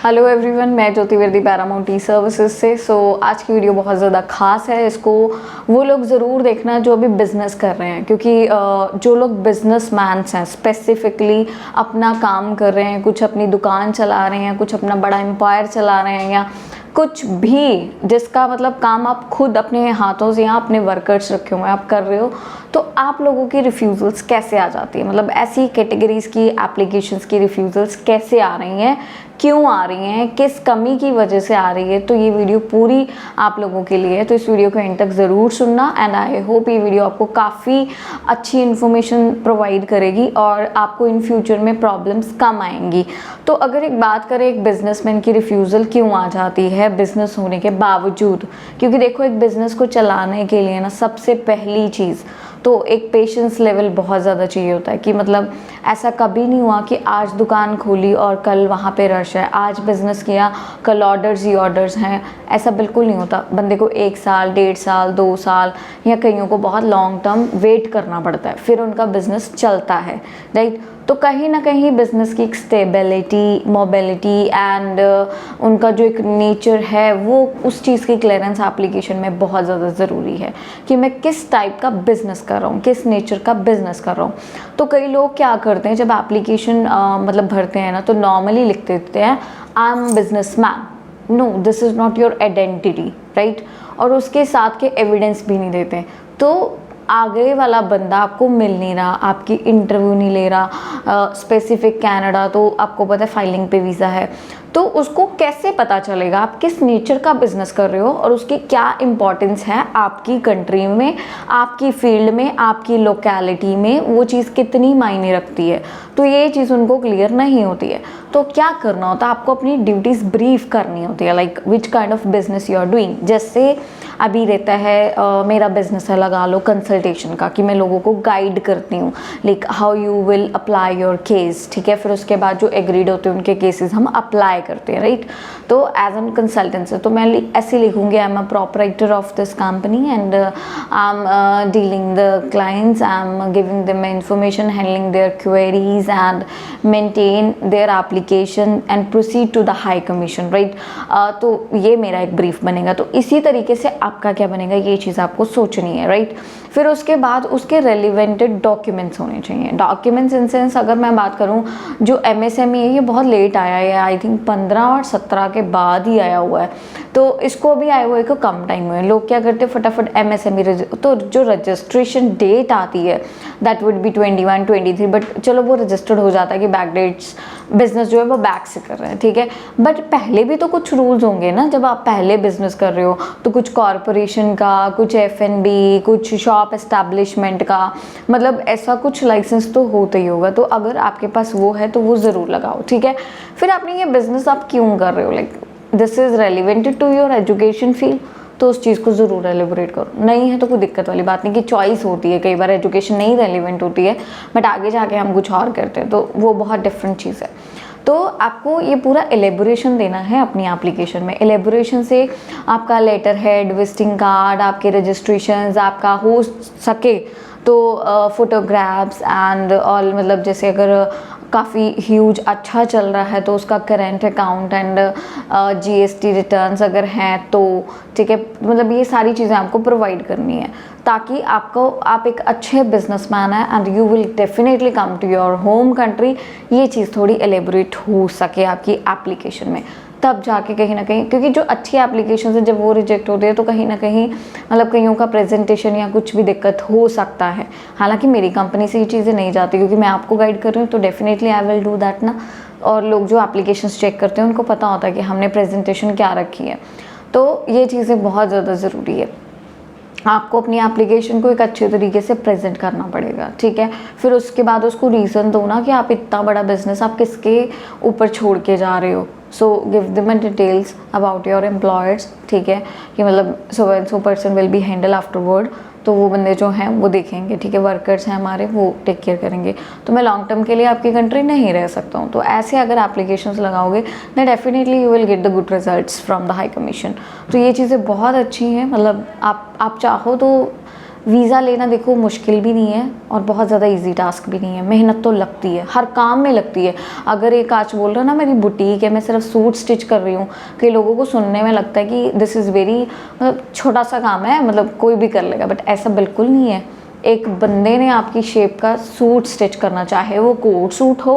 Hello everyone, मैं ज्योति वर्दी Paramount ई services से। आज की वीडियो बहुत ज़्यादा खास है। इसको वो लोग ज़रूर देखना जो अभी बिज़नेस कर रहे हैं, क्योंकि जो लोग बिजनेसमैन्स हैं, स्पेसिफिकली अपना काम कर रहे हैं, कुछ अपनी दुकान चला रहे हैं, कुछ अपना बड़ा एम्पायर चला रहे हैं, या कुछ भी जिसका मतलब काम आप खुद अपने हाथों से या अपने वर्कर्स रखे हुए हैं आप कर रहे हो, तो आप लोगों की रिफ्यूज़ल्स कैसे आ जाती है, मतलब ऐसी कैटेगरीज़ की एप्लीकेशंस की रिफ्यूज़ल्स कैसे आ रही हैं, क्यों आ रही हैं, किस कमी की वजह से आ रही है। तो ये वीडियो पूरी आप लोगों के लिए है, तो इस वीडियो को एंड तक ज़रूर सुनना। एंड आई होप ये वीडियो आपको काफ़ी अच्छी इन्फॉर्मेशन प्रोवाइड करेगी और आपको इन फ्यूचर में प्रॉब्लम्स कम आएंगी। तो अगर एक बात करें एक बिजनेसमैन की रिफ्यूज़ल क्यों आ जाती है बिजनेस होने के बावजूद, क्योंकि देखो एक बिजनेस को चलाने के लिए ना सबसे पहली चीज़ तो एक पेशेंस लेवल बहुत ज़्यादा चाहिए होता है। कि मतलब ऐसा कभी नहीं हुआ कि आज दुकान खोली और कल वहाँ पे रश है, आज बिज़नेस किया कल ऑर्डर्स ही ऑर्डर्स हैं, ऐसा बिल्कुल नहीं होता। बंदे को 1 साल, 1.5 साल, 2 साल या कईयों को बहुत लॉन्ग टर्म वेट करना पड़ता है, फिर उनका बिज़नेस चलता है, राइट। तो कहीं ना कहीं बिज़नेस की एक स्टेबिलिटी, मोबिलिटी एंड उनका जो एक नेचर है वो उस चीज़ की क्लियरेंस एप्लीकेशन में बहुत ज़्यादा ज़रूरी है कि मैं किस टाइप का बिज़नेस कर रहा हूँ, किस नेचर का बिज़नेस कर रहा हूँ। तो कई लोग क्या करते हैं जब एप्लीकेशन मतलब भरते हैं ना, तो नॉर्मली लिख देते हैं I am business man. No, this is not your identity, right. और उसके साथ के एविडेंस भी नहीं देते, तो आगे वाला बंदा आपको मिल नहीं रहा, आपकी इंटरव्यू नहीं ले रहा। स्पेसिफिक कनाडा तो आपको पता है फाइलिंग पे वीज़ा है, तो उसको कैसे पता चलेगा आप किस नेचर का बिज़नेस कर रहे हो और उसकी क्या इम्पोर्टेंस है आपकी कंट्री में, आपकी फील्ड में, आपकी लोकेलिटी में, वो चीज़ कितनी मायने रखती है। तो ये चीज़ उनको क्लियर नहीं होती है। तो क्या करना होता है, आपको अपनी ड्यूटीज़ ब्रीफ करनी होती है, like which kind of business you are doing. जैसे अभी रहता है मेरा बिजनेस है, लगा लो कंसल्टेशन का, कि मैं लोगों को गाइड करती हूँ like how you will apply your case, ठीक है। फिर उसके बाद जो एग्रीड होते हैं उनके केसेस हम अप्लाई करते हैं, राइट। तो एज एन कंसल्टेंट तो मैं ऐसे लिखूंगी I am a proprietor of this company and I am dealing the clients, I am giving them information, handling their queries and maintain their application and proceed to the high commission, right. तो ये मेरा एक brief बनेगा। तो इसी तरीके से आपका क्या बनेगा, ये चीज़ आपको सोचनी है, राइट। फिर उसके बाद उसके रेलिवेंटेड डॉक्यूमेंट्स होने चाहिए। डॉक्यूमेंट्स इन सेंस अगर मैं बात करूँ, जो MSME है ये बहुत लेट आया है, आई थिंक 15 और 17 के बाद ही आया हुआ है। तो इसको अभी आए हुए को कम टाइम हुए। लोग क्या करते हैं फटाफट MSME, तो जो रजिस्ट्रेशन डेट आती है दैट वुड बी 21, 23, बट चलो वो रजिस्टर्ड हो जाता है कि बैक डेट्स बिजनेस जो है वो बैक से कर रहे हैं, ठीक है। बट पहले भी तो कुछ रूल्स होंगे ना, जब आप पहले बिजनेस कर रहे हो तो कुछ कॉरपोरेशन का, कुछ F&B, कुछ शॉप एस्टैब्लिशमेंट का, मतलब ऐसा कुछ लाइसेंस तो होता ही होगा। तो अगर आपके पास वो है तो वो ज़रूर लगाओ, ठीक है। फिर आपने ये बिज़नेस आप क्यों कर रहे हो, like this is relevant to your education field, तो उस चीज़ को ज़रूर एलिबोरेट करो। नहीं है तो कोई दिक्कत वाली बात नहीं, कि चॉइस होती है, कई बार एजुकेशन नहीं रेलिवेंट होती है बट आगे जाके हम कुछ और करते हैं, तो वो बहुत डिफरेंट चीज़ है। तो आपको ये पूरा एलेबोरेशन देना है अपनी एप्लीकेशन में। एलेबोरेशन से आपका लेटर हेड, विजिटिंग कार्ड, आपके रजिस्ट्रेशंस, आपका हो सके तो फोटोग्राफ्स एंड ऑल, मतलब जैसे अगर काफ़ी ह्यूज अच्छा चल रहा है तो उसका current account and GST returns अगर हैं तो, ठीक है। मतलब ये सारी चीज़ें आपको प्रोवाइड करनी है ताकि आप एक अच्छे बिजनेसमैन हैं and you will definitely come to your home country. ये चीज़ थोड़ी एलेबोरेट हो सके आपकी एप्लीकेशन में, तब जाके कहीं ना कहीं, क्योंकि जो अच्छी एप्लीकेशन है जब वो रिजेक्ट होते हैं तो कहीं ना कहीं मतलब कईयों का प्रेजेंटेशन या कुछ भी दिक्कत हो सकता है। हालांकि मेरी कंपनी से ये चीज़ें नहीं जाती, क्योंकि मैं आपको गाइड कर रही हूँ, तो definitely I will do that ना। और लोग जो एप्लीकेशंस चेक करते हैं उनको पता होता है कि हमने प्रेजेंटेशन क्या रखी है। तो ये चीज़ें बहुत ज़्यादा ज़रूरी है। आपको अपनी एप्लीकेशन को एक अच्छे तरीके से प्रेजेंट करना पड़ेगा, ठीक है। फिर उसके बाद उसको रीज़न दो ना कि आप इतना बड़ा बिजनेस आप किसके ऊपर छोड़ के जा रहे हो। So give them details about your employers, ठीक है, कि मतलब so and so person will be handle afterward. तो वो बंदे जो हैं वो देखेंगे, ठीक है, वर्कर्स हैं हमारे, वो टेक केयर करेंगे। तो मैं लॉन्ग टर्म के लिए आपकी कंट्री नहीं रह सकता हूँ। तो ऐसे अगर एप्लीकेशंस लगाओगे then definitely you will get the good results from the high commission. तो ये चीज़ें बहुत अच्छी हैं। मतलब आप चाहो तो वीज़ा लेना देखो मुश्किल भी नहीं है और बहुत ज़्यादा इजी टास्क भी नहीं है, मेहनत तो लगती है, हर काम में लगती है। अगर एक आज बोल रहा है ना मेरी बुटीक है, मैं सिर्फ सूट स्टिच कर रही हूँ, कई लोगों को सुनने में लगता है कि दिस इज़ वेरी मतलब छोटा सा काम है, मतलब कोई भी कर लेगा, बट ऐसा बिल्कुल नहीं है। एक बंदे ने आपकी शेप का सूट स्टिच करना, चाहे वो कोट सूट हो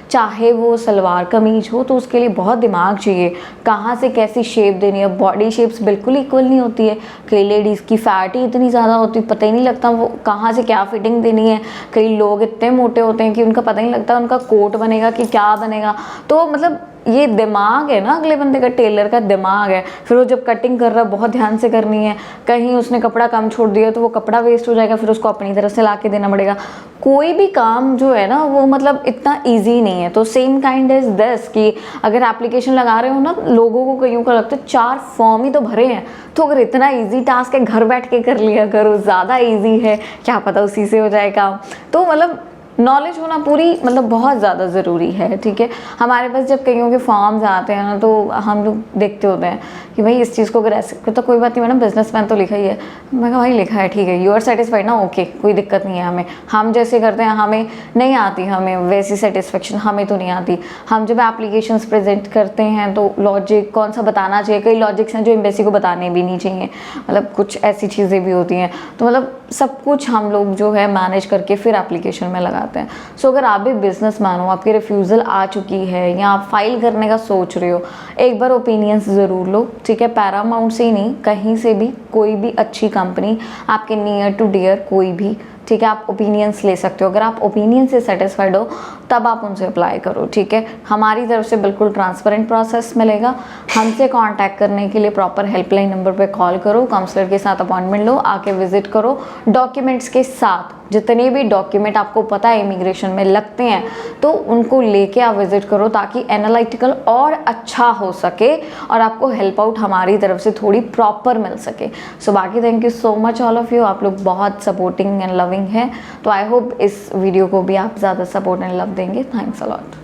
चाहे वो सलवार कमीज हो, तो उसके लिए बहुत दिमाग चाहिए। कहाँ से कैसी शेप देनी है, बॉडी शेप्स बिल्कुल इक्वल नहीं होती है। कई लेडीज़ की फैट ही इतनी ज़्यादा होती है, पता ही नहीं लगता वो कहाँ से क्या फिटिंग देनी है। कई लोग इतने मोटे होते हैं कि उनका पता ही नहीं लगता उनका कोट बनेगा कि क्या बनेगा। तो मतलब ये दिमाग है ना, अगले बंदे का, टेलर का दिमाग है। फिर वो जब कटिंग कर रहा है बहुत ध्यान से करनी है, कहीं उसने कपड़ा कम छोड़ दिया तो वो कपड़ा वेस्ट हो जाएगा, फिर उसको अपनी तरफ से ला के देना पड़ेगा। कोई भी काम जो है ना वो मतलब इतना ईजी नहीं है। तो सेम काइंड इज दिस कि अगर एप्लीकेशन लगा रहे हो ना, लोगों को कईयों को लगता है 4 फॉर्म ही तो भरे हैं, तो अगर इतना ईजी टास्क है घर बैठ के कर लिया करो, ज़्यादा ईजी है, क्या पता उसी से हो जाए काम। तो मतलब नॉलेज होना पूरी मतलब बहुत ज़्यादा ज़रूरी है, ठीक है। हमारे पास जब कईयों के फॉर्म्स आते हैं ना, तो हम लोग देखते होते हैं कि भाई इस चीज़ को अगर ऐसे तो कोई बात नहीं मैडम, बिजनेसमैन तो लिखा ही है। मैं कहा भाई लिखा है ठीक है, यू आर सेटिस्फाइड ना, ओके कोई दिक्कत नहीं है। हमें हम जैसे करते हैं हमें नहीं आती, हमें वैसी सेटिस्फेक्शन हमें तो नहीं आती। हम जब एप्लीकेशंस प्रेजेंट करते हैं तो लॉजिक कौन सा बताना चाहिए, कई लॉजिक्स हैं जो एम्बेसी को बताने भी नहीं चाहिए, मतलब कुछ ऐसी चीज़ें भी होती हैं। तो मतलब सब कुछ हम लोग जो है मैनेज करके फिर एप्लीकेशन में लगाते हैं। सो अगर आप भी बिजनेसमैन हो, आपकी रिफ्यूज़ल आ चुकी है या आप फाइल करने का सोच रहे हो, एक बार ओपिनियंस ज़रूर लो, ठीक है। पैरामाउंट से ही नहीं, कहीं से भी, कोई भी अच्छी कंपनी आपके नियर टू डियर कोई भी, ठीक है, आप ओपिनियंस ले सकते हो। अगर आप ओपिनियन से सेटिस्फाइड हो तब आप उनसे अप्लाई करो, ठीक है। हमारी तरफ से बिल्कुल ट्रांसपेरेंट प्रोसेस मिलेगा। हमसे कांटेक्ट करने के लिए प्रॉपर हेल्पलाइन नंबर पे कॉल करो, काउंसलर के साथ अपॉइंटमेंट लो, आके विजिट करो, डॉक्यूमेंट्स के साथ। जितने भी डॉक्यूमेंट आपको पता है इमिग्रेशन में लगते हैं तो उनको लेके आप विजिट करो, ताकि एनालिटिकल और अच्छा हो सके और आपको हेल्प आउट हमारी तरफ से थोड़ी प्रॉपर मिल सके। सो बाकी thank you so much all of you, आप लोग बहुत सपोर्टिंग एंड लविंग है। तो आई होप इस वीडियो को भी आप ज़्यादा सपोर्ट एंड लव देंगे। Thanks a lot.